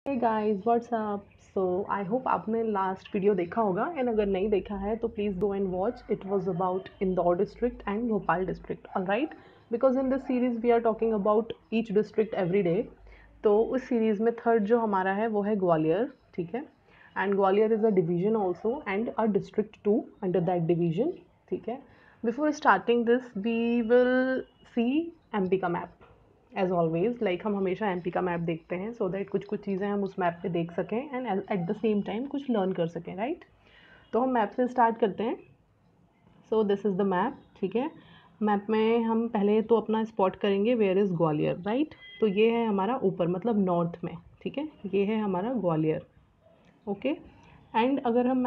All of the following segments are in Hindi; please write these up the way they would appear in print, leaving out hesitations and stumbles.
Hey guys what's up. So I hope आपने लास्ट वीडियो देखा होगा एंड अगर नहीं देखा है तो please go and watch. It was about Indore district and Bhopal district, alright. Because in this series we are talking about each district every day. तो उस सीरीज़ में थर्ड जो हमारा है वो है ग्वालियर, ठीक है। And Gwalior is a division also and a district too under that division, ठीक है। Before starting this we will see MP का मैप। एज ऑलवेज लाइक हम हमेशा एमपी का मैप देखते हैं सो दैट कुछ कुछ चीज़ें हम उस मैप पे देख सकें and at the same time कुछ लर्न कर सकें, राइट। तो हम मैप से स्टार्ट करते हैं। So this is the map, ठीक है। मैप में हम पहले तो अपना स्पॉट करेंगे वेयर इज़ ग्वालियर, राइट। तो ये है हमारा ऊपर मतलब नॉर्थ में, ठीक है। ये है हमारा ग्वालियर, ओके। एंड अगर हम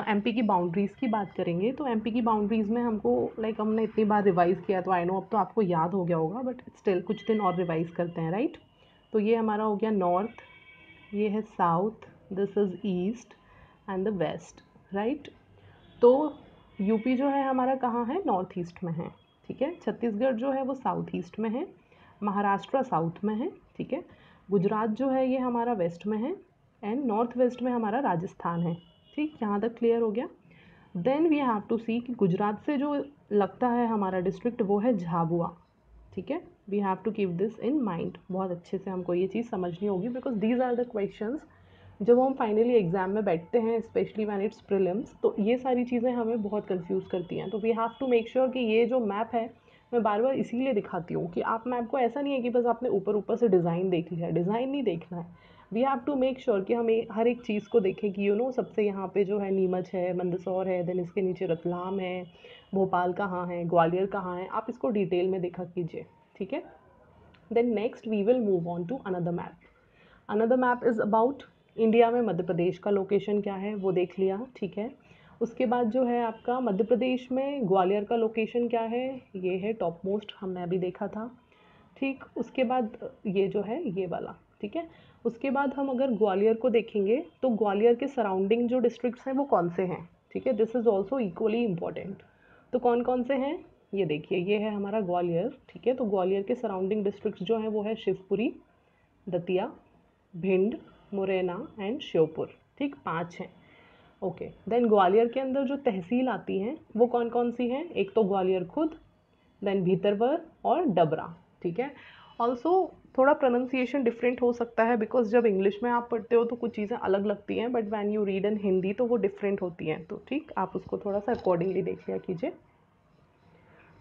एमपी की बाउंड्रीज़ की बात करेंगे तो एमपी की बाउंड्रीज़ में हमको लाइक हमने इतनी बार रिवाइज़ किया तो आई नो अब तो आपको याद हो गया होगा, बट स्टिल कुछ दिन और रिवाइज़ करते हैं, राइट। तो ये हमारा हो गया नॉर्थ, ये है south, this is east and the west, right. तो यूपी जो है हमारा कहाँ है, नॉर्थ ईस्ट में है, ठीक है। छत्तीसगढ़ जो है वो साउथ ईस्ट में है, महाराष्ट्र साउथ में है, ठीक है। गुजरात जो है ये हमारा वेस्ट में है एंड नॉर्थ वेस्ट में हमारा राजस्थान है, ठीक। यहाँ तक क्लियर हो गया। देन वी हैव टू सी कि गुजरात से जो लगता है हमारा डिस्ट्रिक्ट वो है झाबुआ, ठीक है। We have to keep this in mind. बहुत अच्छे से हमको ये चीज़ समझनी होगी because these are the questions जब हम फाइनली एग्जाम में बैठते हैं, स्पेशली व्हेन इट्स प्रीलिम्स, तो ये सारी चीज़ें हमें बहुत कंफ्यूज करती हैं। तो we have to make sure कि ये जो मैप है मैं बार बार इसीलिए दिखाती हूँ कि आप मैप को ऐसा नहीं है कि बस आपने ऊपर ऊपर से डिज़ाइन देख लिया, डिज़ाइन नहीं देखना है। We have to make sure कि हम हर एक चीज़ को देखें कि सबसे यहाँ पे जो है नीमच है, मंदसौर है, देन इसके नीचे रतलाम है, भोपाल कहाँ है, ग्वालियर कहाँ है, आप इसको डिटेल में देखा कीजिए, ठीक है। Then next we will move on to another map. Another map is about India में मध्य प्रदेश का लोकेशन क्या है वो देख लिया, ठीक है। उसके बाद जो है आपका मध्य प्रदेश में ग्वालियर का लोकेशन क्या है, ये है टॉप मोस्ट, हमने अभी देखा था, ठीक। उसके बाद ये जो है ये वाला, ठीक है। उसके बाद हम अगर ग्वालियर को देखेंगे तो ग्वालियर के सराउंडिंग जो डिस्ट्रिक्ट्स हैं वो कौन से हैं, ठीक है। This is also equally important. तो कौन कौन से हैं ये देखिए, ये है हमारा ग्वालियर, ठीक है। तो ग्वालियर के सराउंडिंग डिस्ट्रिक्ट्स जो हैं वो है शिवपुरी, दतिया, भिंड, मुरैना एंड श्योपुर, ठीक। 5 हैं, ओके। देन ग्वालियर के अंदर जो तहसील आती हैं वो कौन कौन सी हैं, एक तो ग्वालियर खुद, देन भीतरवर और डबरा, ठीक है। ऑल्सो थोड़ा प्रोनाउंसिएशन डिफरेंट हो सकता है बिकॉज जब इंग्लिश में आप पढ़ते हो तो कुछ चीज़ें अलग लगती हैं, but when you read in Hindi तो वो डिफरेंट होती हैं, तो ठीक, आप उसको थोड़ा सा अकॉर्डिंगली देख लिया कीजिए।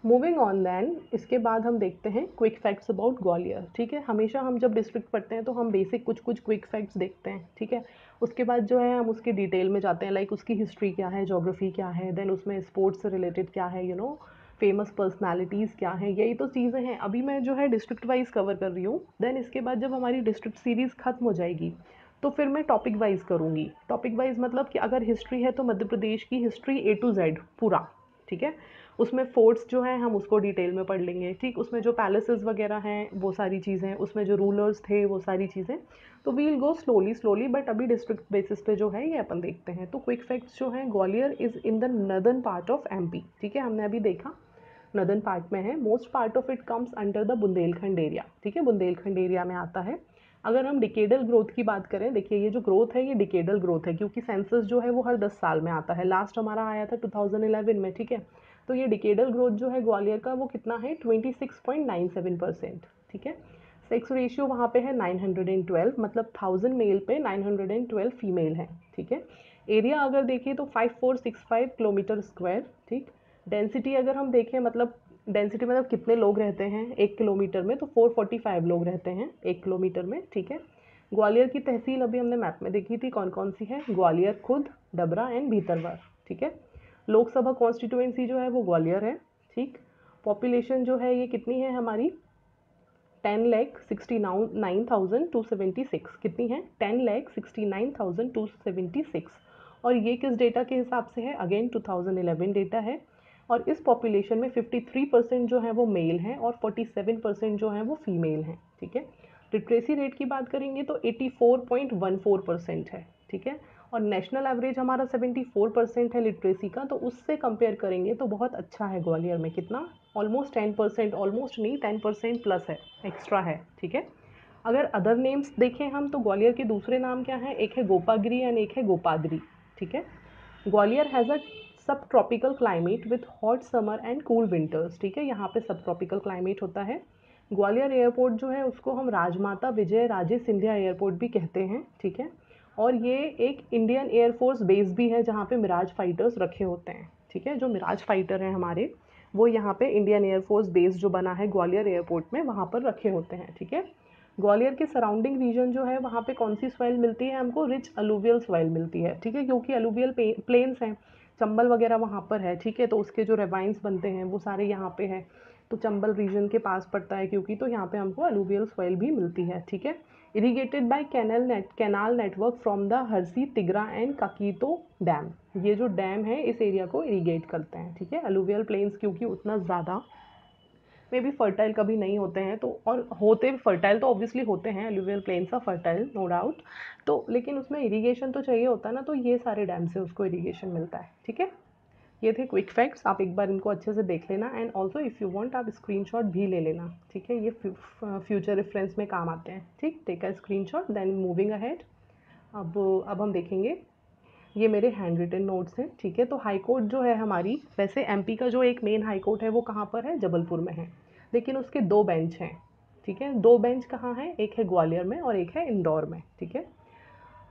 मूविंग ऑन देन, इसके बाद हम देखते हैं क्विक फैक्ट्स अबाउट ग्वालियर, ठीक है। हमेशा हम जब डिस्ट्रिक्ट पढ़ते हैं तो हम बेसिक कुछ कुछ क्विक फैक्ट्स देखते हैं, ठीक है। उसके बाद जो है हम उसकी डिटेल में जाते हैं, लाइक उसकी हिस्ट्री क्या है, जोग्राफी क्या है, देन उसमें स्पोर्ट्स से रिलेटेड क्या है, फेमस पर्सनालिटीज़ क्या हैं, यही तो चीज़ें हैं। अभी मैं जो है डिस्ट्रिक्ट वाइज कवर कर रही हूँ, देन इसके बाद जब हमारी डिस्ट्रिक्ट सीरीज़ खत्म हो जाएगी तो फिर मैं टॉपिक वाइज करूँगी। टॉपिक वाइज मतलब कि अगर हिस्ट्री है तो मध्य प्रदेश की हिस्ट्री A to Z पूरा, ठीक है। उसमें फोर्ट्स जो हैं हम उसको डिटेल में पढ़ लेंगे, ठीक। उसमें जो पैलेसेस वगैरह हैं वो सारी चीज़ें, उसमें जो रूलर्स थे वो सारी चीज़ें, तो we will go slowly slowly, but अभी डिस्ट्रिक्ट बेसिस पे जो है ये अपन देखते हैं। तो क्विक फैक्ट्स जो हैं, Gwalior is in the northern part of MP, ठीक है। हमने अभी देखा नदर्न पार्ट में है, most part of it comes under the Bundelkhand area, ठीक है। बुंदेलखंड एरिया में आता है। अगर हम डिकेडल ग्रोथ की बात करें, देखिए ये जो ग्रोथ है ये डिकेडल ग्रोथ है क्योंकि सेंसस जो है वो हर 10 साल में आता है। लास्ट हमारा आया था 2011 में, ठीक है। तो ये डिकेडल ग्रोथ जो है ग्वालियर का वो कितना है, 26.97%, ठीक है। सेक्स रेशियो वहाँ पे है 912, मतलब 1000 मेल पे 912 फीमेल है, ठीक है। एरिया अगर देखें तो 5465 किलोमीटर स्क्वायर, ठीक। डेंसिटी अगर हम देखें, मतलब डेंसिटी मतलब कितने लोग रहते हैं 1 किलोमीटर में, तो 445 लोग रहते हैं 1 किलोमीटर में, ठीक है। ग्वालियर की तहसील अभी हमने मैप में देखी थी कौन कौन सी है, ग्वालियर खुद, डबरा एंड भीतरवार, ठीक है। लोकसभा कॉन्स्टिट्यूएंसी जो है वो ग्वालियर है, ठीक। पॉपुलेशन जो है ये कितनी है हमारी, 10,69,276, कितनी है, 10,69,276। और ये किस डेटा के हिसाब से है, अगेन 2011 डेटा है। और इस पॉपुलेशन में 53% जो है वो मेल हैं और 47% जो है वो फीमेल हैं, ठीक है। लिटरेसी रेट की बात करेंगे तो 84.14% है, ठीक है। और नेशनल एवरेज हमारा 74% है लिटरेसी का, तो उससे कंपेयर करेंगे तो बहुत अच्छा है ग्वालियर में, कितना, ऑलमोस्ट 10%, ऑलमोस्ट नहीं 10% प्लस है, एक्स्ट्रा है, ठीक है। अगर अदर नेम्स देखें हम तो ग्वालियर के दूसरे नाम क्या हैं, एक है गोपागिरी एंड एक है गोपाद्री, ठीक है। ग्वालियर हैज़ अ सब tropical climate with hot summer and cool winters, ठीक है, यहाँ पे सब ट्रॉपिकल क्लाइमेट होता है। ग्वालियर एयरपोर्ट जो है उसको हम राजमाता विजय राजे सिंधिया एयरपोर्ट भी कहते हैं, ठीक है। और ये एक इंडियन एयरफोर्स बेस भी है जहाँ पे मिराज फाइटर्स रखे होते हैं, ठीक है। जो मिराज फाइटर हैं हमारे, वो यहाँ पे इंडियन एयरफोर्स बेस जो बना है ग्वालियर एयरपोर्ट में, वहाँ पर रखे होते हैं, ठीक है। ग्वालियर के सराउंडिंग रीजन जो है वहाँ पे कौन सी सॉइल मिलती है हमको, रिच अलूवियल सॉइल मिलती है, ठीक है, क्योंकि अलूवियल प्लेन्स हैं, चंबल वगैरह वहाँ पर है, ठीक है। तो उसके जो रेवाइंस बनते हैं वो सारे यहाँ पे हैं, तो चंबल रीजन के पास पड़ता है क्योंकि, तो यहाँ पे हमको अलूवियल सॉइल भी मिलती है, ठीक है। Irrigated by canal network from the Harsi, Tigra and Kaketo dam, ये जो डैम है इस एरिया को इरीगेट करते हैं, ठीक है। अलूवियल प्लेन्स क्योंकि उतना ज़्यादा मे बी फर्टाइल कभी नहीं होते हैं, तो और होते फर्टाइल तो ऑब्वियसली होते हैं, alluvial plains are fertile no doubt, तो लेकिन उसमें इरीगेशन तो चाहिए होता है ना, तो ये सारे डैम से उसको इरीगेशन मिलता है, ठीक है। ये थे क्विक फैक्ट्स, आप एक बार इनको अच्छे से देख लेना and also if you want आप स्क्रीनशॉट भी ले लेना, ठीक है। ये फ्यूचर रेफरेंस में काम आते हैं, ठीक। Take a screenshot then moving ahead. अब हम देखेंगे, ये मेरे हैंड रिटन नोट्स हैं, ठीक है। तो हाई कोर्ट जो है हमारी, वैसे एमपी का जो एक मेन हाई कोर्ट है वो कहाँ पर है, जबलपुर में है, लेकिन उसके 2 बेंच हैं, ठीक है। 2 बेंच कहाँ हैं, एक है ग्वालियर में और एक है इंदौर में, ठीक है।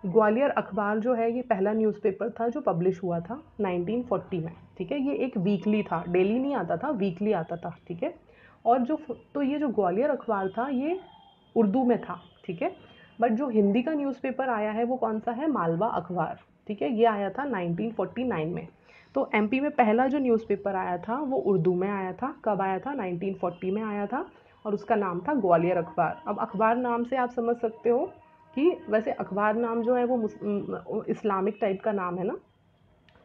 ग्वालियर अखबार जो है ये पहला न्यूज़पेपर था जो पब्लिश हुआ था 1940 में, ठीक है। ये एक वीकली था, डेली नहीं आता था, वीकली आता था, ठीक है। और तो ये जो ग्वालियर अखबार था ये उर्दू में था, ठीक है। बट जो हिंदी का न्यूज़पेपर आया है वो कौन सा है, मालवा अखबार, ठीक है। ये आया था 1949 में। तो एमपी में पहला जो न्यूज़पेपर आया था वो उर्दू में आया था, कब आया था, 1940 में आया था, और उसका नाम था ग्वालियर अखबार। अब अखबार नाम से आप समझ सकते हो कि वैसे अखबार नाम जो है वो इस्लामिक टाइप का नाम है ना,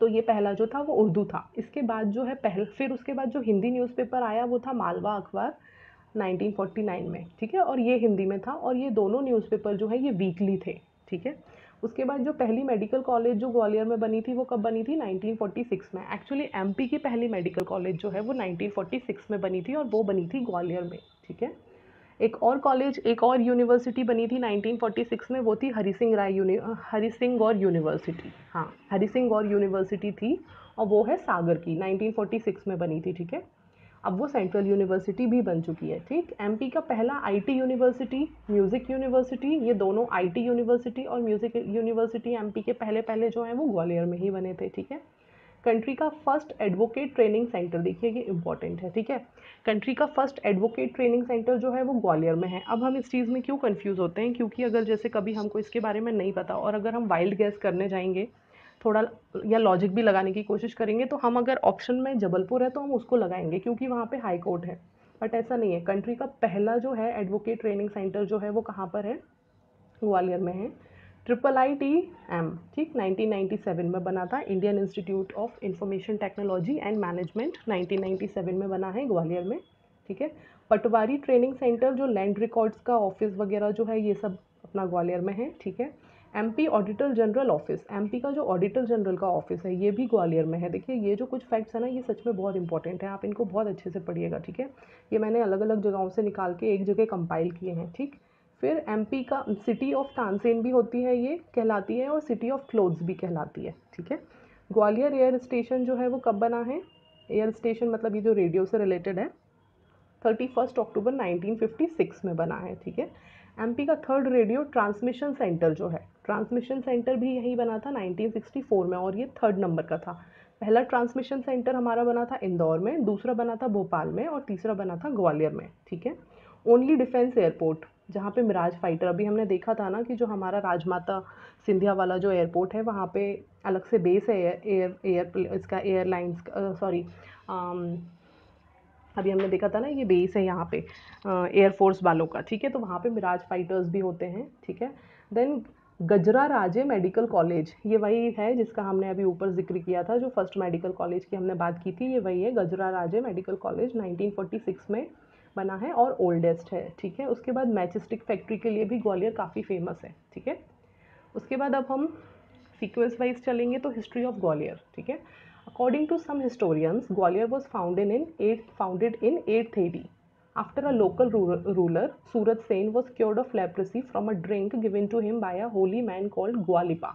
तो ये पहला जो था वो उर्दू था। इसके बाद जो है फिर उसके बाद जो हिंदी न्यूज़पेपर आया वो था मालवा अखबार 1949 में, ठीक है। और ये हिंदी में था, और ये दोनों न्यूज़पेपर जो है ये वीकली थे, ठीक है। उसके बाद जो पहली मेडिकल कॉलेज जो ग्वालियर में बनी थी वो कब बनी थी, 1946 में। एक्चुअली एमपी की पहली मेडिकल कॉलेज जो है वो 1946 में बनी थी, और वो बनी थी ग्वालियर में, ठीक है। एक और यूनिवर्सिटी बनी थी 1946 में, वो थी हरि सिंह गौर यूनिवर्सिटी, हाँ, हरि सिंह गौर यूनिवर्सिटी थी, और वो है सागर की, 1946 में बनी थी, ठीक है। अब वो सेंट्रल यूनिवर्सिटी भी बन चुकी है, ठीक। एमपी का पहला आईटी यूनिवर्सिटी, म्यूज़िक यूनिवर्सिटी, ये दोनों आईटी यूनिवर्सिटी और म्यूज़िक यूनिवर्सिटी एमपी के पहले पहले जो हैं वो ग्वालियर में ही बने थे, ठीक है। कंट्री का फर्स्ट एडवोकेट ट्रेनिंग सेंटर, देखिए ये इंपॉर्टेंट है, ठीक है। कंट्री का फर्स्ट एडवोकेट ट्रेनिंग सेंटर जो है वो ग्वालियर में है। अब हम इस चीज़ में क्यों कंफ्यूज होते हैं, क्योंकि अगर जैसे कभी हमको इसके बारे में नहीं पता और अगर हम वाइल्ड गैस करने जाएंगे थोड़ा, या लॉजिक भी लगाने की कोशिश करेंगे, तो हम अगर ऑप्शन में जबलपुर है तो हम उसको लगाएंगे क्योंकि वहाँ पे हाई कोर्ट है। बट ऐसा नहीं है, कंट्री का पहला जो है एडवोकेट ट्रेनिंग सेंटर जो है वो कहाँ पर है, ग्वालियर में है। IIITM, ठीक, 1997 में बना था। Indian institute of information technology and management 1997 में बना है ग्वालियर में, ठीक है। पटवारी ट्रेनिंग सेंटर जो लैंड रिकॉर्ड्स का ऑफिस वगैरह जो है ये सब अपना ग्वालियर में है, ठीक है। MP auditor general office, MP का जो ऑडिटर जनरल का ऑफिस है ये भी ग्वालियर में है। देखिए ये जो कुछ फैक्ट्स है ना ये सच में बहुत इंपॉर्टेंट है, आप इनको बहुत अच्छे से पढ़िएगा, ठीक है। ये मैंने अलग अलग जगहों से निकाल के एक जगह कंपाइल किए हैं, ठीक। फिर एमपी का सिटी ऑफ तानसेन भी होती है, ये कहलाती है, और सिटी ऑफ क्लोथ्स भी कहलाती है, ठीक है। ग्वालियर एयर स्टेशन जो है वो कब बना है, एयर स्टेशन मतलब ये जो रेडियो से रिलेटेड है, 31 अक्टूबर 1956 में बना है, ठीक है। एमपी का थर्ड रेडियो ट्रांसमिशन सेंटर जो है, ट्रांसमिशन सेंटर भी यही बना था 1964 में, और ये थर्ड नंबर का था। पहला ट्रांसमिशन सेंटर हमारा बना था इंदौर में, दूसरा बना था भोपाल में, और तीसरा बना था ग्वालियर में, ठीक है। ओनली डिफेंस एयरपोर्ट जहाँ पे मिराज फाइटर, अभी हमने देखा था ना कि जो हमारा राजमाता सिंधिया वाला जो एयरपोर्ट है वहाँ पे अलग से बेस है इसका एयरलाइंस, सॉरी, अभी हमने देखा था ना ये बेस है यहाँ पे एयरफोर्स वालों का, ठीक है। तो वहाँ पे मिराज फाइटर्स भी होते हैं, ठीक है। देन गजरा राजे मेडिकल कॉलेज, ये वही है जिसका हमने अभी ऊपर जिक्र किया था, जो फर्स्ट मेडिकल कॉलेज की हमने बात की थी, ये वही है, गजरा राजे मेडिकल कॉलेज 1946 में बना है और ओल्डेस्ट है, ठीक है। उसके बाद मैचस्टिक फैक्ट्री के लिए भी ग्वालियर काफ़ी फेमस है, ठीक है। उसके बाद अब हम सीक्वेंस वाइज चलेंगे, तो हिस्ट्री ऑफ ग्वालियर, ठीक है। According to some historians Gwalior was founded in 880, After a local ruler, Surat Sen was cured of leprosy from a drink given to him by a holy man called ग्वालिपा।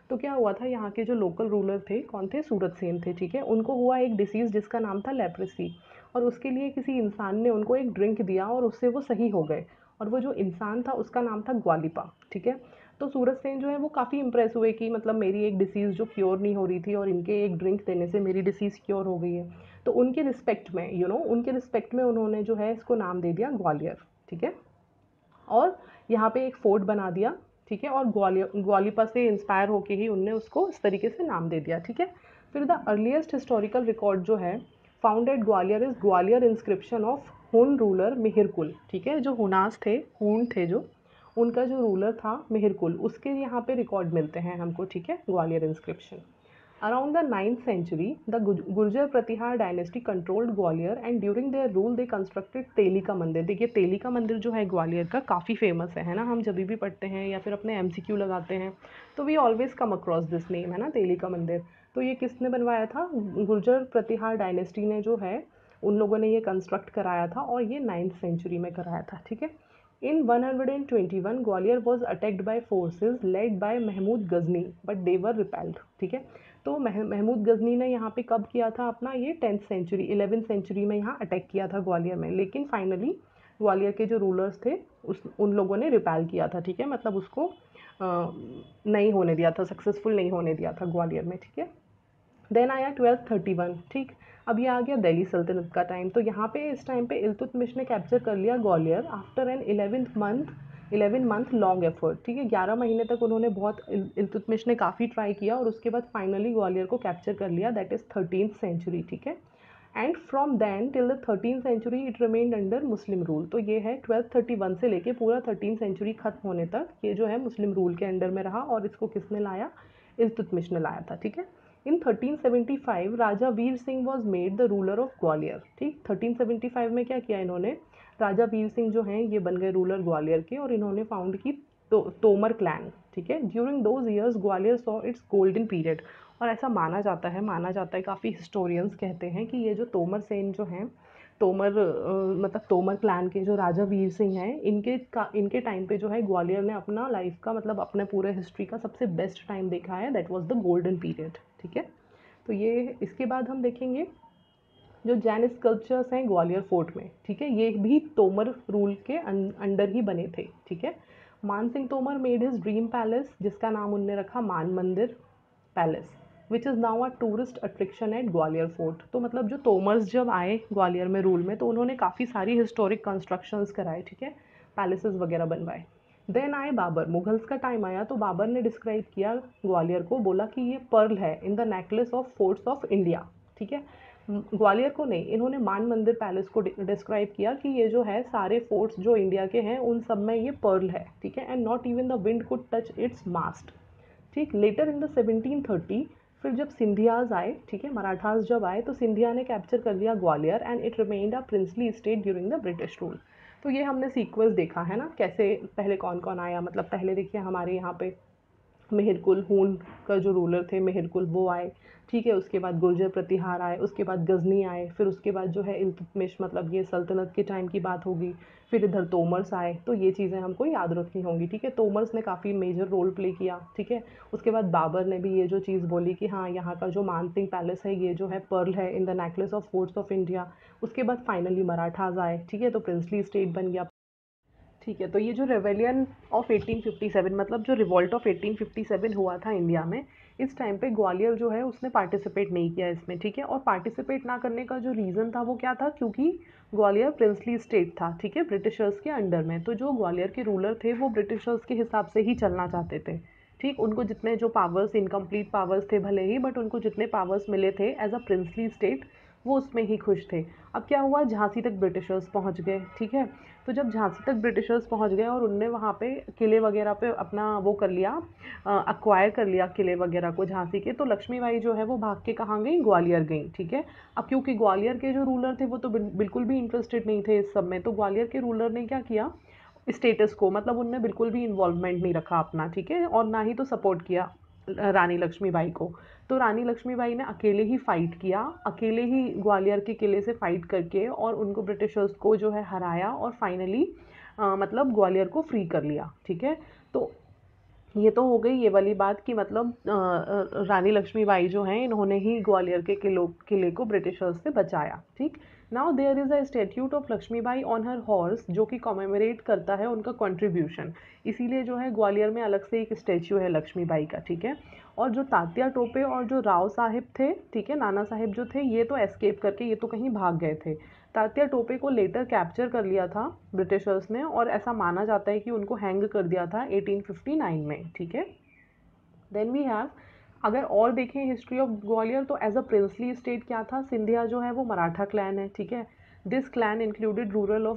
तो क्या हुआ था, यहाँ के जो लोकल रूलर थे, कौन थे, सूरत सेन थे, ठीक है, उनको हुआ एक डिसीज़ जिसका नाम था लेप्रेसी, और उसके लिए किसी इंसान ने उनको एक ड्रिंक दिया और उससे वो सही हो गए, और वो जो इंसान था उसका नाम था ग्वालिपा, ठीक है। तो सूरत सेन जो है वो काफ़ी इंप्रेस हुए कि मतलब मेरी एक डिसीज़ जो क्योर नहीं हो रही थी और इनके एक ड्रिंक देने से मेरी डिसीज़ क्योर हो गई है। तो उनके रिस्पेक्ट में उनके रिस्पेक्ट में उन्होंने जो है इसको नाम दे दिया ग्वालियर, ठीक है, और यहाँ पे एक फोर्ट बना दिया, ठीक है, और ग्वालिपा से इंस्पायर होके ही उनने उसको इस तरीके से नाम दे दिया, ठीक है। फिर द अर्लीस्ट हिस्टोरिकल रिकॉर्ड जो है found at Gwalior is Gwalior inscription of हुन रूलर मिहिरकुल, ठीक है, जो हुनास थे, हुन थे जो, उनका जो रूलर था मिहिरकुल, उसके यहाँ पे रिकॉर्ड मिलते हैं हमको, ठीक है, Gwalior inscription. Around the 9th century, the Gurjar Pratihar dynasty controlled Gwalior and during their rule they constructed तेली का मंदिर। देखिए तेली का मंदिर जो है ग्वालियर का काफ़ी फेमस है ना, हम जब भी पढ़ते हैं या फिर अपने MCQ लगाते हैं तो we always come across this name, है ना, तेली का मंदिर। तो ये किसने बनवाया था, गुर्जर प्रतिहार डायनेस्टी ने जो है उन लोगों ने ये कंस्ट्रक्ट कराया था और ये 9th सेंचुरी में कराया था, ठीक है। In 121 Gwalior was attacked by forces led by Mahmud Ghazni but they were repelled, ठीक है। तो महमूद गजनी ने यहाँ पे कब किया था अपना ये 10th सेंचुरी 11th सेंचुरी में यहाँ अटैक किया था ग्वालियर में, लेकिन फाइनली ग्वालियर के जो रूलर्स थे उन लोगों ने रिपेल किया था, ठीक है, मतलब उसको नहीं होने दिया था, सक्सेसफुल नहीं होने दिया था ग्वालियर में, ठीक है। देन आया 1231, ठीक। अब ये आ गया दिल्ली सल्तनत का टाइम। तो यहाँ पे इस टाइम पे इल्तुतमिश ने कैप्चर कर लिया Gwalior after an 11 month long effort, ठीक है, 11 महीने तक उन्होंने बहुत इल्तुतमिश ने काफ़ी ट्राई किया और उसके बाद फाइनली ग्वालियर को कैप्चर कर लिया, दैट इज़ 13th सेंचुरी, ठीक है। And from then till the 13th century it remained under Muslim rule. तो ये है 1231 से लेके पूरा 13th सेंचुरी खत्म होने तक ये जो है मुस्लिम रूल के अंडर में रहा, और इसको किसने लाया, इल्तुतमिश ने लाया था, ठीक है। In 1375 Raja Veer Singh was made the ruler of Gwalior, ठीक। 1375 में क्या किया इन्होंने, राजा वीर सिंह जो हैं ये बन गए रूलर ग्वालियर के, और इन्होंने फाउंड की तोमर क्लैन, ठीक है। During those years Gwalior saw it's golden period, और ऐसा माना जाता है काफ़ी हिस्टोरियंस कहते हैं कि ये जो तोमर सेन जो हैं, मतलब तोमर क्लैन के जो राजा वीर सिंह हैं, इनके टाइम पे जो है ग्वालियर ने अपना लाइफ का मतलब अपने पूरे हिस्ट्री का सबसे बेस्ट टाइम देखा है, that was the golden period, ठीक है। तो ये इसके बाद हम देखेंगे जो जैन स्कल्पचर्स हैं ग्वालियर फोर्ट में, ठीक है, ये भी तोमर रूल के अंडर ही बने थे, ठीक है। Man Singh Tomar made his dream palace, जिसका नाम उनने रखा Man Mandir palace, which is now a tourist attraction at Gwalior fort. तो मतलब जो तोमर्स जब आए ग्वालियर में रूल में तो उन्होंने काफ़ी सारी हिस्टोरिक कंस्ट्रक्शंस कराए, ठीक है, पैलेसेस वगैरह बनवाए। देन आए बाबर, मुगल्स का टाइम आया तो बाबर ने डिस्क्राइब किया ग्वालियर को, बोला कि ये पर्ल है in the necklace of forts of India, ठीक है। ग्वालियर को नहीं, इन्होंने मान मंदिर पैलेस को डिस्क्राइब किया कि ये जो है सारे फोर्ट्स जो इंडिया के हैं उन सब में ये पर्ल है, ठीक है, and not even the wind could touch its mast, ठीक। लेटर इन द 1730 फिर जब सिंधियाज आए, ठीक है, मराठास जब आए तो सिंधिया ने कैप्चर कर लिया Gwalior and it remained a princely state during the British rule. तो ये हमने सीक्वेंस देखा है ना, कैसे पहले कौन कौन आया, मतलब पहले देखिए हमारे यहाँ पे मेहरकुल हून का जो रूलर थे मेहरकुल वो आए, ठीक है, उसके बाद गुर्जर प्रतिहार आए, उसके बाद गजनी आए, फिर उसके बाद जो है इल्तुतमिश, मतलब ये सल्तनत के टाइम की बात होगी, फिर इधर तोमर्स आए। तो ये चीज़ें हमको याद रखनी होंगी, ठीक है। तोमर्स ने काफ़ी मेजर रोल प्ले किया, ठीक है। उसके बाद बाबर ने भी ये जो चीज़ बोली कि हाँ यहाँ का जो मान सिंह पैलेस है ये जो है पर्ल है in the necklace of forts of India. उसके बाद फाइनली मराठाज आए, ठीक है, तो प्रिंसली स्टेट बन गया, ठीक है। तो ये जो रेवेलियन ऑफ 1857 मतलब जो रिवॉल्ट ऑफ 1857 हुआ था इंडिया में, इस टाइम पे ग्वालियर जो है उसने पार्टिसिपेट नहीं किया इसमें, ठीक है। और पार्टिसिपेट ना करने का जो रीज़न था वो क्या था, क्योंकि ग्वालियर प्रिंसली स्टेट था, ठीक है, ब्रिटिशर्स के अंडर में। तो जो ग्वालियर के रूलर थे वो ब्रिटिशर्स के हिसाब से ही चलना चाहते थे, ठीक। उनको जितने जो पावर्स, इनकम्प्लीट पावर्स थे भले ही, बट उनको जितने पावर्स मिले थे एज अ प्रिंसली स्टेट वो उसमें ही खुश थे। अब क्या हुआ, झांसी तक ब्रिटिशर्स पहुंच गए, ठीक है। तो जब झांसी तक ब्रिटिशर्स पहुंच गए और उनने वहाँ पे किले वगैरह पे अपना वो कर लिया, अक्वायर कर लिया किले वगैरह को झांसी के, तो लक्ष्मीबाई जो है वो भाग के कहाँ गई, ग्वालियर गई, ठीक है। अब क्योंकि ग्वालियर के जो रूलर थे वो तो बिल्कुल भी इंटरेस्टेड नहीं थे इस सब में, तो ग्वालियर के रूलर ने क्या किया, स्टेटस को मतलब उनने बिल्कुल भी इन्वॉल्वमेंट नहीं रखा अपना, ठीक है, और ना ही तो सपोर्ट किया रानी लक्ष्मीबाई को। तो रानी लक्ष्मीबाई ने अकेले ही फाइट किया, अकेले ही ग्वालियर के किले से फाइट करके और उनको ब्रिटिशर्स को जो है हराया और फाइनली मतलब ग्वालियर को फ्री कर लिया। ठीक है, तो ये तो हो गई ये वाली बात कि मतलब रानी लक्ष्मीबाई जो हैं इन्होंने ही ग्वालियर के किले को ब्रिटिशर्स से बचाया। ठीक, now there is a statute of Lakshmibai on her horse जो कि कॉमेमोरेट करता है उनका कंट्रीब्यूशन, इसीलिए जो है ग्वालियर में अलग से एक स्टैच्यू है लक्ष्मीबाई का। ठीक है, और जो तात्या टोपे और जो राव साहिब थे, ठीक है, नाना साहिब जो थे, ये तो एस्केप करके ये तो कहीं भाग गए थे। तात्या टोपे को लेटर कैप्चर कर लिया था ब्रिटिशर्स ने और ऐसा माना जाता है कि उनको हैंग कर दिया था 1859 में। ठीक है, देन वी हैव, अगर और देखें हिस्ट्री ऑफ ग्वालियर तो एज अ प्रिंसली स्टेट क्या था, सिंधिया जो है वो मराठा क्लैन है। ठीक है, this clan included rulers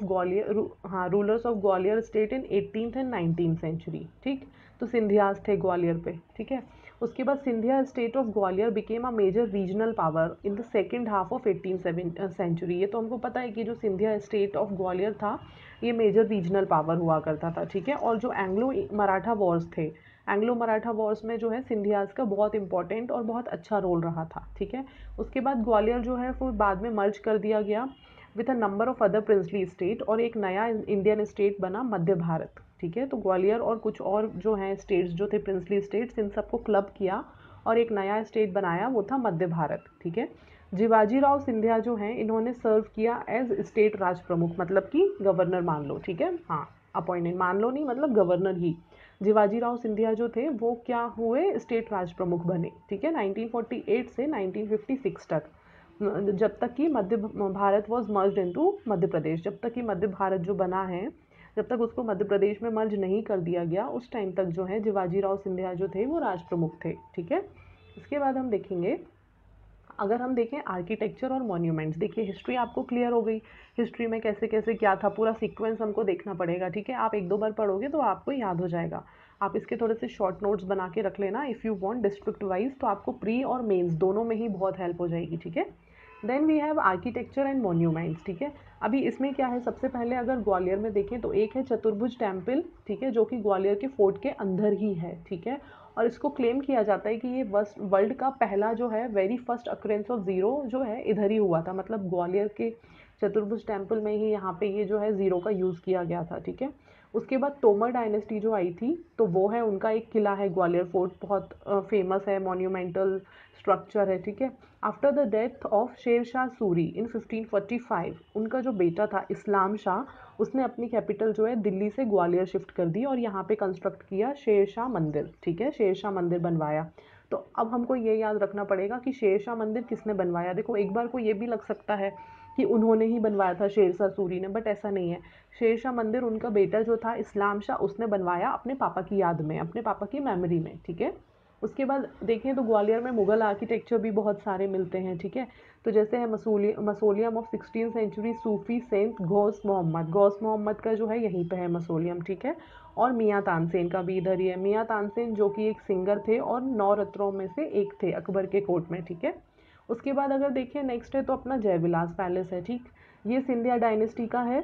of Gwalior state in 18th and 19th century. ठीक, तो सिंधियाज थे ग्वालियर पे। ठीक है, उसके बाद Scindia state of Gwalior became a major regional power in the second half of 18th century. ये तो हमको पता है कि जो सिंधिया स्टेट ऑफ ग्वालियर था ये मेजर रीजनल पावर हुआ करता था। ठीक है, और जो एंग्लो मराठा वॉर्स थे, एंग्लो मराठा वॉर्स में जो है सिंधियाज का बहुत इंपॉर्टेंट और बहुत अच्छा रोल रहा था। ठीक है, उसके बाद ग्वालियर जो है वो बाद में मर्ज कर दिया गया with a number of other princely state और एक नया इंडियन स्टेट बना मध्य भारत। ठीक है, तो ग्वालियर और कुछ और जो हैं स्टेट्स जो थे प्रिंसली स्टेट्स, इन सबको क्लब किया और एक नया स्टेट बनाया, वो था मध्य भारत। ठीक है, जिवाजी राव सिंधिया जो हैं इन्होंने सर्व किया एज स्टेट राज प्रमुख, मतलब कि गवर्नर मान लो। ठीक है, हाँ, अपॉइंटेड मान लो नहीं, मतलब गवर्नर ही। जिवाजी राव सिंधिया जो थे वो क्या हुए, स्टेट राज प्रमुख बने। ठीक है, 1948 से 1956 तक, जब तक कि मध्य Bharat was merge into Madhya Pradesh, जब तक कि मध्य भारत जो बना है, जब तक उसको मध्य प्रदेश में मर्ज नहीं कर दिया गया, उस टाइम तक जो है जिवाजी राव सिंधिया जो थे वो राज प्रमुख थे। ठीक है, इसके बाद हम देखेंगे, अगर हम देखें आर्किटेक्चर और मॉन्यूमेंट्स, देखिए हिस्ट्री आपको क्लियर हो गई, हिस्ट्री में कैसे कैसे क्या था पूरा सीक्वेंस हमको देखना पड़ेगा। ठीक है, आप एक दो बार पढ़ोगे तो आपको याद हो जाएगा। आप इसके थोड़े से शॉर्ट नोट्स बना के रख लेना if you want district wise, तो आपको प्री और मेंस दोनों में ही बहुत हेल्प हो जाएगी। ठीक है, then we have architecture and monuments. ठीक है, अभी इसमें क्या है, सबसे पहले अगर ग्वालियर में देखें तो एक है चतुर्भुज टेम्पल। ठीक है, जो कि ग्वालियर के फोर्ट के अंदर ही है। ठीक है, और इसको क्लेम किया जाता है कि ये वर्ल्ड का पहला जो है very first occurrence of zero जो है इधर ही हुआ था, मतलब ग्वालियर के चतुर्भुज टेम्पल में ही यहाँ पे ये जो है ज़ीरो का यूज़ किया गया था। ठीक है, उसके बाद तोमर डायनेस्टी जो आई थी तो वो है, उनका एक किला है ग्वालियर फोर्ट, बहुत फेमस है, मॉन्यूमेंटल स्ट्रक्चर है। ठीक है, after the death of Sher Shah Suri इन 1545, उनका जो बेटा था इस्लाम शाह, उसने अपनी कैपिटल जो है दिल्ली से ग्वालियर शिफ्ट कर दी और यहाँ पे कंस्ट्रक्ट किया शेर शाह मंदिर। ठीक है, शेर शाह मंदिर बनवाया। तो अब हमको ये याद रखना पड़ेगा कि शेर शाह मंदिर किसने बनवाया। देखो एक बार को ये भी लग सकता है कि उन्होंने ही बनवाया था शेर शाह सूरी ने, बट ऐसा नहीं है। शेर शाह मंदिर उनका बेटा जो था इस्लाम शाह, उसने बनवाया अपने पापा की याद में, अपने पापा की मेमोरी में। ठीक है, उसके बाद देखें तो ग्वालियर में मुगल आर्किटेक्चर भी बहुत सारे मिलते हैं। ठीक है, तो जैसे है mausoleum of 16th century Sufi saint Ghaus Mohammad का जो है यहीं पे है मसोलियम। ठीक है, और मियाँ तानसेन का भी इधर ही है। मियाँ तानसेन जो कि एक सिंगर थे और 9 रत्नों में से एक थे अकबर के कोर्ट में। ठीक है, उसके बाद अगर देखिए नेक्स्ट है तो अपना जयविलास पैलेस है। ठीक, ये सिंधिया डायनेस्टी का है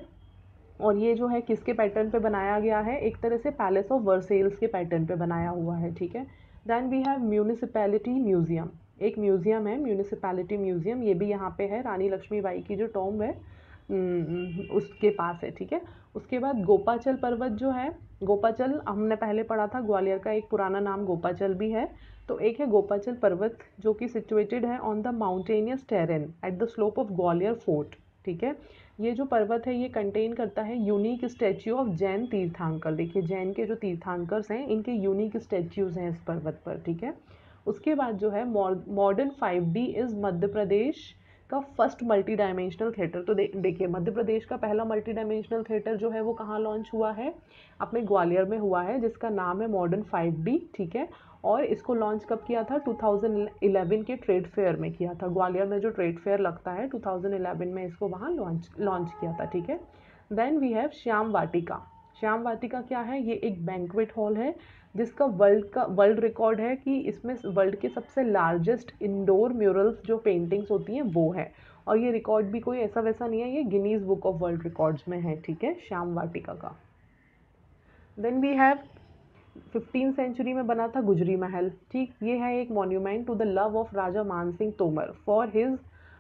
और ये जो है किसके पैटर्न पे बनाया गया है, एक तरह से पैलेस ऑफ वर्सेल्स के पैटर्न पे बनाया हुआ है। ठीक है, then we have municipality museum, एक म्यूजियम है म्यूनिसिपैलिटी म्यूजियम, ये भी यहाँ पे है, रानी लक्ष्मीबाई की जो टॉम्ब है उसके पास है। ठीक है, उसके बाद गोपाचल पर्वत जो है, गोपाचल हमने पहले पढ़ा था, ग्वालियर का एक पुराना नाम गोपाचल भी है। तो एक है गोपाचल पर्वत जो कि सिचुएटेड है on the mountainous terrain at the slope of Gwalior fort. ठीक है, ये जो पर्वत है ये कंटेन करता है यूनिक स्टैच्यू ऑफ जैन तीर्थांकर। देखिए जैन के जो तीर्थांकर्स हैं इनके यूनिक स्टैच्यूज़ हैं इस पर्वत पर। ठीक है, उसके बाद जो है modern 5D is Madhya Pradesh का फर्स्ट मल्टी डायमेंशनल थिएटर। तो देखिए मध्य प्रदेश का पहला मल्टी डायमेंशनल थिएटर जो है वो कहाँ लॉन्च हुआ है, अपने ग्वालियर में हुआ है, जिसका नाम है मॉडर्न 5D। ठीक है, और इसको लॉन्च कब किया था, 2011 के ट्रेड फेयर में किया था। ग्वालियर में जो ट्रेड फेयर लगता है 2011 में इसको वहाँ लॉन्च किया था। ठीक है, देन वी हैव श्याम वाटिका। श्याम वाटिका क्या है, ये एक बैंक्वेट हॉल है जिसका वर्ल्ड रिकॉर्ड है कि इसमें वर्ल्ड के सबसे लार्जेस्ट इंडोर म्यूरल्स जो पेंटिंग्स होती हैं वो है, और ये रिकॉर्ड भी कोई ऐसा वैसा नहीं है, ये Guinness book of world records में है। ठीक है, श्याम वाटिका का। देन वी हैव 15 सेंचुरी में बना था गुजरी महल। ठीक, ये है एक monument to the love of Raja Man Singh Tomar for his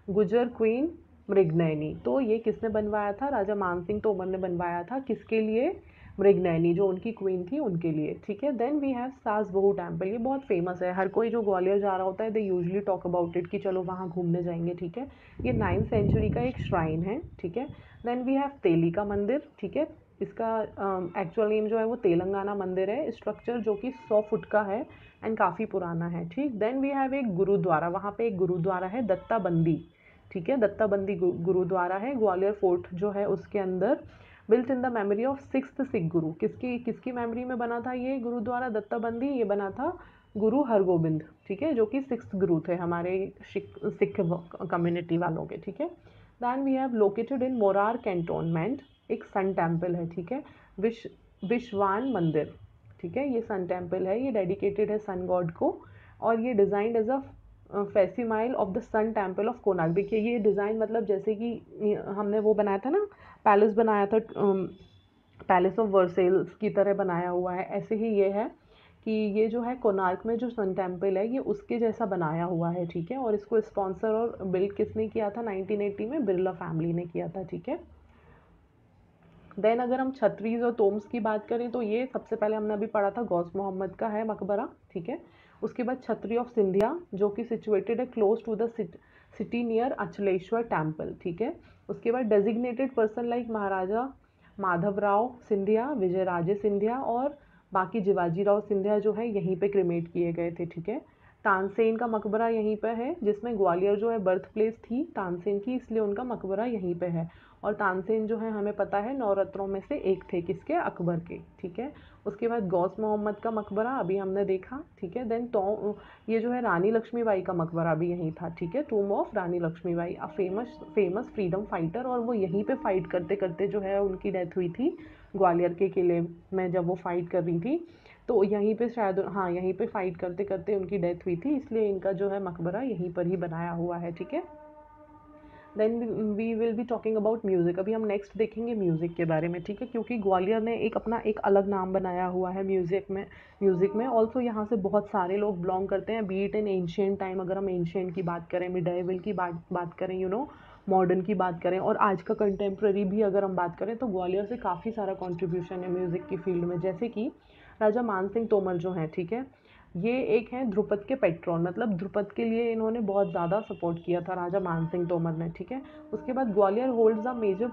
Gujar queen Mrignayani. तो ये किसने बनवाया था? राजा मान सिंह तोमर ने बनवाया था। किसके लिए? मृगनयनी जो उनकी क्वीन थी उनके लिए। ठीक है, देन वी हैव सास बहू टेम्पल। ये बहुत फेमस है, हर कोई जो ग्वालियर जा रहा होता है they usually talk about it कि चलो वहाँ घूमने जाएंगे। ठीक है, ये 9th सेंचुरी का एक श्राइन है। ठीक है, देन वी हैव तेली का मंदिर। ठीक है, इसका एक्चुअल नेम जो है वो तेलंगाना मंदिर है। स्ट्रक्चर जो कि 100 फुट का है एंड काफ़ी पुराना है। ठीक, देन वी हैव एक गुरुद्वारा, वहाँ पे एक गुरुद्वारा है दत्ता बंदी। ठीक है, दत्ता बंदी गुरुद्वारा है ग्वालियर फोर्ट जो है उसके अंदर। Built in the memory of 6th Sikh गुरु। किसकी किसकी मेमोरी में बना था ये गुरुद्वारा दत्ता बंदी? ये बना था गुरु हरगोबिंद। ठीक है, जो कि 6th गुरु थे हमारे सिख कम्युनिटी वालों के। ठीक है, then we have located in Morar cantonment एक सन टेम्पल है। ठीक है, विश्वान मंदिर। ठीक है, ये सन टेम्पल है, ये डेडिकेटेड है सन गॉड को, और ये designed as a facsimile of the sun temple of Konark. देखिए ये डिज़ाइन मतलब जैसे कि हमने वो बनाया था ना, पैलेस बनाया था, पैलेस ऑफ वर्सेल्स की तरह बनाया हुआ है, ऐसे ही ये है कि ये जो है कोणार्क में जो सन टेम्पल है ये उसके जैसा बनाया हुआ है। ठीक है, और इसको स्पॉन्सर और बिल्ड किसने किया था? 1980 में बिरला फैमिली ने किया था। ठीक है, देन अगर हम छत्रीज और टोम्स की बात करें तो ये सबसे पहले हमने अभी पढ़ा था गौस मोहम्मद का है मकबरा। ठीक है, उसके बाद छत्री ऑफ सिंधिया जो कि सिचुएटेड है close to the city near Achaleshwar temple. ठीक है, उसके बाद designated person like Maharaja Madhavrao Scindia, Vijayaraje Scindia और बाकी जिवाजीराव सिंधिया जो है यहीं पे क्रिमेट किए गए थे। ठीक है, तानसेन का मकबरा यहीं पे है, जिसमें ग्वालियर जो है बर्थ प्लेस थी तानसेन की, इसलिए उनका मकबरा यहीं पे है। और तानसेन जो है हमें पता है नवरत्नों में से एक थे, किसके? अकबर के। ठीक है, उसके बाद गौस मोहम्मद का मकबरा अभी हमने देखा। ठीक है, देन तो ये जो है रानी लक्ष्मीबाई का मकबरा भी यहीं था। ठीक है, tomb of Rani Lakshmibai, a famous freedom fighter, और वो यहीं पे फाइट करते करते जो है उनकी डेथ हुई थी ग्वालियर के किले में जब वो फाइट कर रही थी, तो यहीं पे शायद, हाँ यहीं पे फाइट करते करते उनकी डेथ हुई थी, इसलिए इनका जो है मकबरा यहीं पर ही बनाया हुआ है। ठीक है, then we will be talking about music. अभी हम नेक्स्ट देखेंगे म्यूज़िक के बारे में। ठीक है, क्योंकि ग्वालियर ने एक अपना एक अलग नाम बनाया हुआ है म्यूज़िक में ऑल्सो यहाँ से बहुत सारे लोग बिलोंग करते हैं, बीट इन एंशियंट टाइम। अगर हम एंशियंट की बात करें, मिडाइवल की बात करें, मॉडर्न की बात करें, और आज का कंटेम्प्रेरी भी अगर हम बात करें, तो ग्वालियर से काफ़ी सारा कॉन्ट्रीब्यूशन है म्यूज़िक की फील्ड में। जैसे कि राजा मान सिंह तोमर जो हैं, ठीक है, ये एक हैं ध्रुपद के पेट्रॉन, मतलब ध्रुपद के लिए इन्होंने बहुत ज़्यादा सपोर्ट किया था राजा मान सिंह तोमर ने। ठीक है, उसके बाद Gwalior holds a major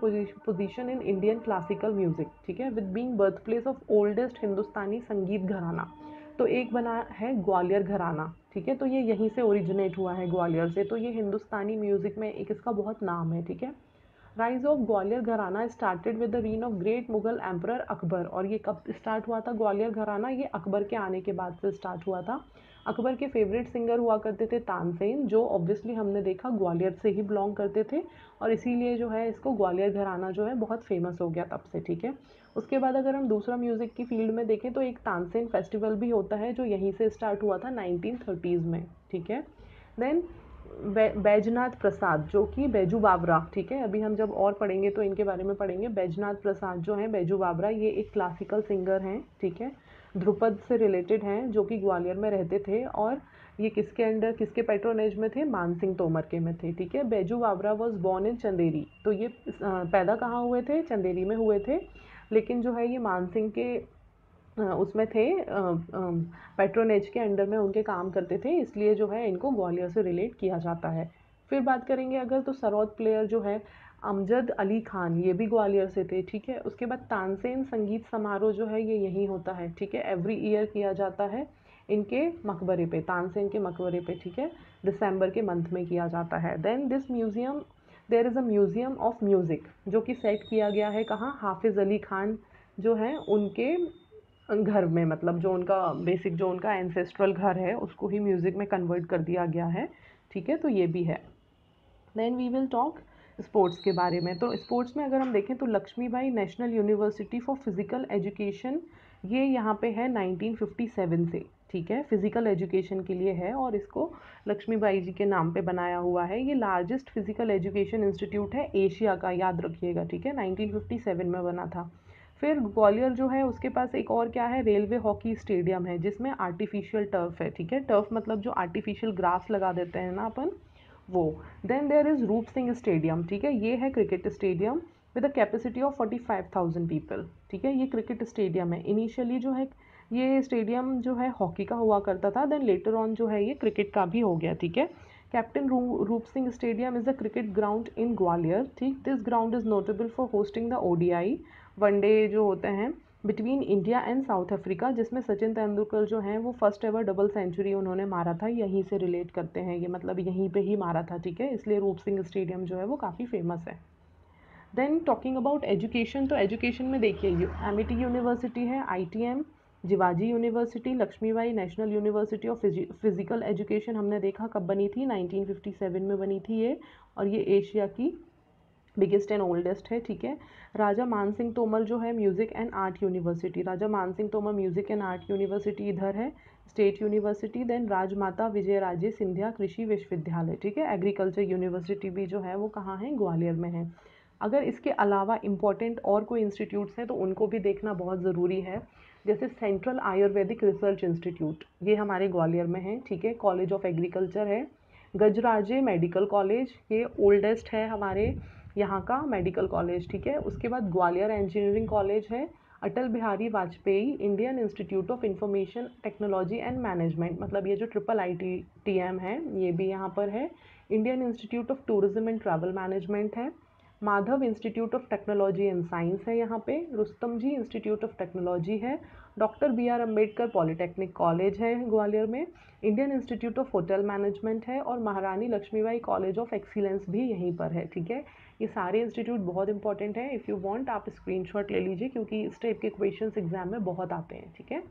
position in Indian classical music. ठीक है, with being birth place of oldest Hindustani sangeet gharana. तो एक बना है ग्वालियर घराना। ठीक है, तो ये यहीं से ओरिजिनेट हुआ है ग्वालियर से, तो ये हिंदुस्तानी म्यूजिक में एक इसका बहुत नाम है। ठीक है, rise of Gwalior gharana started with the reign of great Mughal emperor Akbar. और ये कब स्टार्ट हुआ था ग्वालियर घराना? ये अकबर के आने के बाद से स्टार्ट हुआ था। अकबर के फेवरेट सिंगर हुआ करते थे तानसेन, जो ऑब्वियसली हमने देखा ग्वालियर से ही बिलोंग करते थे, और इसीलिए जो है इसको ग्वालियर घराना जो है बहुत फेमस हो गया तब से। ठीक है, उसके बाद अगर हम दूसरा म्यूज़िक की फील्ड में देखें तो एक तानसेन फेस्टिवल भी होता है जो यहीं से स्टार्ट हुआ था 1930s में। ठीक है, देन बैजनाथ प्रसाद जो कि बैजू बावरा। ठीक है, अभी हम जब और पढ़ेंगे तो इनके बारे में पढ़ेंगे। बैजनाथ प्रसाद जो हैं बैजू बावरा, ये एक क्लासिकल सिंगर हैं। ठीक है, ध्रुपद से रिलेटेड हैं, जो कि ग्वालियर में रहते थे, और ये किसके अंडर, किसके पेट्रोनेज में थे? मान सिंह तोमर के में थे। ठीक है, बैजू बावरा वॉज बॉर्न इन चंदेरी। तो ये पैदा कहाँ हुए थे? चंदेरी में हुए थे, लेकिन जो है ये मान सिंह के उसमें थे, पेट्रोनेज के अंडर में उनके काम करते थे, इसलिए जो है इनको ग्वालियर से रिलेट किया जाता है। फिर बात करेंगे अगर, तो सरौत प्लेयर जो है अमजद अली खान, ये भी ग्वालियर से थे। ठीक है, उसके बाद तानसेन संगीत समारोह जो है ये यहीं होता है। ठीक है, एवरी ईयर किया जाता है इनके मकबरे पे, तानसेन के मकबरे पे। ठीक है, दिसंबर के मंथ में किया जाता है। Then this museum, there is a museum of music जो कि सेट किया गया है कहाँ? हाफिज़ अली खान जो हैं उनके घर में, मतलब जो उनका बेसिक, जो उनका एंसेस्ट्रल घर है उसको ही म्यूज़िक में कन्वर्ट कर दिया गया है। ठीक है, तो ये भी है। Then we will talk sports के बारे में। तो स्पोर्ट्स में अगर हम देखें तो Lakshmibai national university for physical education, ये यहाँ पे है 1957 से। ठीक है, फिज़िकल एजुकेशन के लिए है, और इसको लक्ष्मीबाई जी के नाम पे बनाया हुआ है। ये लार्जेस्ट फिज़िकल एजुकेशन इंस्टीट्यूट है एशिया का, याद रखिएगा। ठीक है, 1957 में बना था। फिर ग्वालियर जो है उसके पास एक और क्या है, रेलवे हॉकी स्टेडियम है जिसमें आर्टिफिशियल टर्फ है, ठीक है। टर्फ मतलब जो आर्टिफिशियल ग्रास लगा देते हैं ना अपन, वो। देन देयर इज़ रूप सिंह स्टेडियम, ठीक है, ये है cricket stadium with a capacity of 45,000 people, ठीक है। ये क्रिकेट स्टेडियम है। इनिशियली जो है ये स्टेडियम जो है हॉकी का हुआ करता था, देन लेटर ऑन जो है ये क्रिकेट का भी हो गया, ठीक है। Captain Roop Singh stadium is a cricket ground in Gwalior, ठीक। This ground is notable for hosting the ODI one day जो होते हैं between India and South Africa, जिसमें सचिन तेंदुलकर जो हैं वो फर्स्ट एवर डबल सेंचुरी उन्होंने मारा था, यहीं से रिलेट करते हैं ये, मतलब यहीं पे ही मारा था, ठीक है। इसलिए रूप सिंह स्टेडियम जो है वो काफ़ी फेमस है। देन टॉकिंग अबाउट एजुकेशन, तो एजुकेशन में देखिए एमिटी यूनिवर्सिटी है, ITM, Jiwaji university, Lakshmibai national university of physical education हमने देखा कब बनी थी, 1957 में बनी थी ये, और ये एशिया की बिगेस्ट एंड ओल्डेस्ट है, ठीक है। राजा मानसिंह तोमर जो है music and art university, Raja Mansingh Tomar music and art university इधर है, स्टेट यूनिवर्सिटी। देन राजमाता विजयराजे सिंधिया कृषि विश्वविद्यालय, ठीक है। एग्रीकल्चर यूनिवर्सिटी भी जो है वो कहाँ है, ग्वालियर में है। अगर इसके अलावा इम्पॉर्टेंट और कोई इंस्टीट्यूट्स हैं तो उनको भी देखना बहुत ज़रूरी है, जैसे सेंट्रल आयुर्वेदिक रिसर्च इंस्टीट्यूट, ये हमारे ग्वालियर में है, ठीक है। कॉलेज ऑफ एग्रीकल्चर है। गजराजे मेडिकल कॉलेज, ये ओल्डेस्ट है हमारे यहाँ का मेडिकल कॉलेज, ठीक है। उसके बाद ग्वालियर इंजीनियरिंग कॉलेज है। Atal Bihari Vajpayee Indian institute of information technology and management, मतलब ये जो IITM है ये भी यहाँ पर है। Indian institute of tourism and travel management है। Madhav institute of technology and science है यहाँ पे। Rustam ji institute of technology है। Doctor BR Ambedkar polytechnic college है ग्वालियर में। Indian institute of hotel management है, और महारानी लक्ष्मीबाई कॉलेज ऑफ एक्सीलेंस भी यहीं पर है, ठीक है। ये सारे इंस्टीट्यूट बहुत इंपॉर्टेंट है। इफ़ यू वांट आप स्क्रीनशॉट ले लीजिए, क्योंकि इस टाइप के क्वेश्चंस एग्जाम में बहुत आते हैं, ठीक है।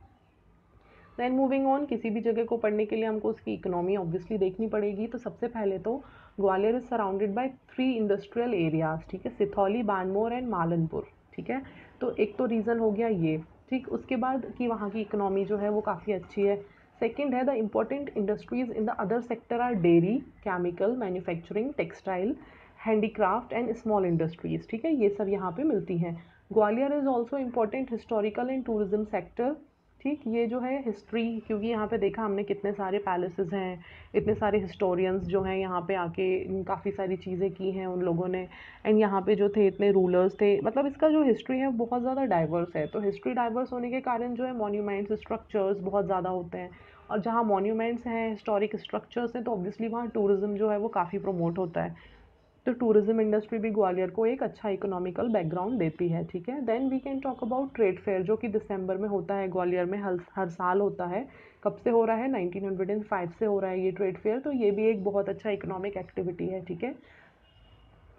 देन मूविंग ऑन, किसी भी जगह को पढ़ने के लिए हमको उसकी इकोनॉमी ऑब्वियसली देखनी पड़ेगी। तो सबसे पहले तो Gwalior is surrounded by 3 industrial areas, ठीक है, सिथौली, बानमोर एंड मालनपुर, ठीक है। तो एक तो रीज़न हो गया ये, ठीक। उसके बाद कि वहाँ की इकोनॉमी जो है वो काफ़ी अच्छी है। सेकेंड है the important industries in the other sector are dairy, chemical, manufacturing, textile, handicraft and small industries, ठीक है, ये सब यहाँ पे मिलती हैं। Gwalior is also important historical and tourism sector, ठीक। ये जो है हिस्ट्री, क्योंकि यहाँ पे देखा हमने कितने सारे पैलेसेस हैं, इतने सारे हिस्टोरियंस जो हैं यहाँ पे आके काफ़ी सारी चीज़ें की हैं उन लोगों ने, एंड यहाँ पे जो थे इतने रूलर्स थे, मतलब इसका जो हिस्ट्री है बहुत ज़्यादा डाइवर्स है। तो हिस्ट्री डाइवर्स होने के कारण जो है मॉन्यूमेंट्स, स्ट्रक्चर्स बहुत ज़्यादा होते हैं, और जहाँ मॉन्यूमेंट्स हैं, हिस्टोरिक स्ट्रक्चर्स हैं, तो ऑब्वियसली वहाँ टूरिज़्म जो है वो काफ़ी प्रमोट होता है। तो टूरिज्म इंडस्ट्री भी ग्वालियर को एक अच्छा इकोनॉमिकल बैकग्राउंड देती है, ठीक है। Then we can talk about trade fair, जो कि दिसंबर में होता है ग्वालियर में, हर साल होता है। कब से हो रहा है, 1905 से हो रहा है ये ट्रेड फेयर, तो ये भी एक बहुत अच्छा इकोनॉमिक एक्टिविटी है, ठीक है।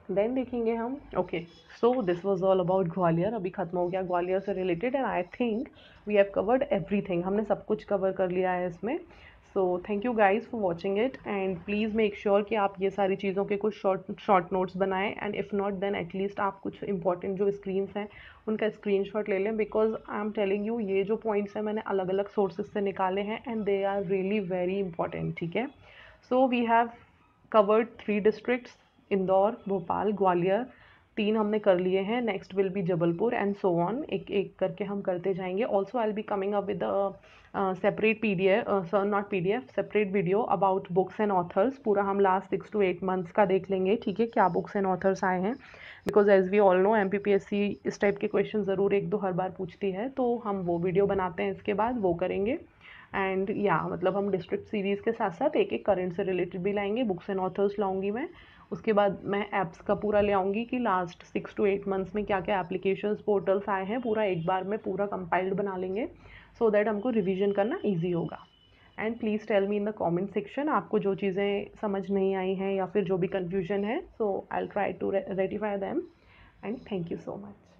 देन देखेंगे हम, okay, so this was all about Gwalior. अभी खत्म हो गया ग्वालियर से related, and I think we have covered everything, हमने सब कुछ कवर कर लिया है इसमें। So thank you guys for watching it, and please make sure कि आप ये सारी चीज़ों के कुछ शॉर्ट नोट्स बनाएं, and if not then at least आप कुछ इंपॉर्टेंट जो स्क्रीन्स हैं उनका स्क्रीनशॉट ले लें, because I am telling you ये जो पॉइंट्स हैं मैंने अलग अलग सोर्सेज से निकाले हैं, and they are really very important, ठीक है। So we have covered 3 districts, Indore, Bhopal, Gwalior, 3 हमने कर लिए हैं। Next will be Jabalpur and so on, एक एक करके हम करते जाएंगे। Also I will be coming up with separate PDF, not PDF, separate video about books and authors. पूरा हम लास्ट 6 to 8 मंथ्स का देख लेंगे, ठीक है, क्या बुक्स एंड ऑथर्स आए हैं, because as we all know MPPSC इस टाइप के क्वेश्चन ज़रूर 1-2 हर बार पूछती है, तो हम वो वीडियो बनाते हैं, इसके बाद वो करेंगे। एंड या मतलब हम डिस्ट्रिक्ट सीरीज़ के साथ साथ एक एक करंट से रिलेटेड भी लाएंगे, बुक्स एंड ऑथर्स लाऊंगी मैं। उसके बाद मैं ऐप्स का पूरा ले आऊँगी कि लास्ट 6 to 8 मंथ्स में क्या क्या एप्लीकेशंस, पोर्टल्स आए हैं, पूरा एक बार में पूरा कंपाइल्ड बना लेंगे, सो दैट हमको रिवीजन करना ईजी होगा। And please tell me in the comment section आपको जो चीज़ें समझ नहीं आई हैं या फिर जो भी कन्फ्यूजन है, so I will try to rectify them, and thank you so much.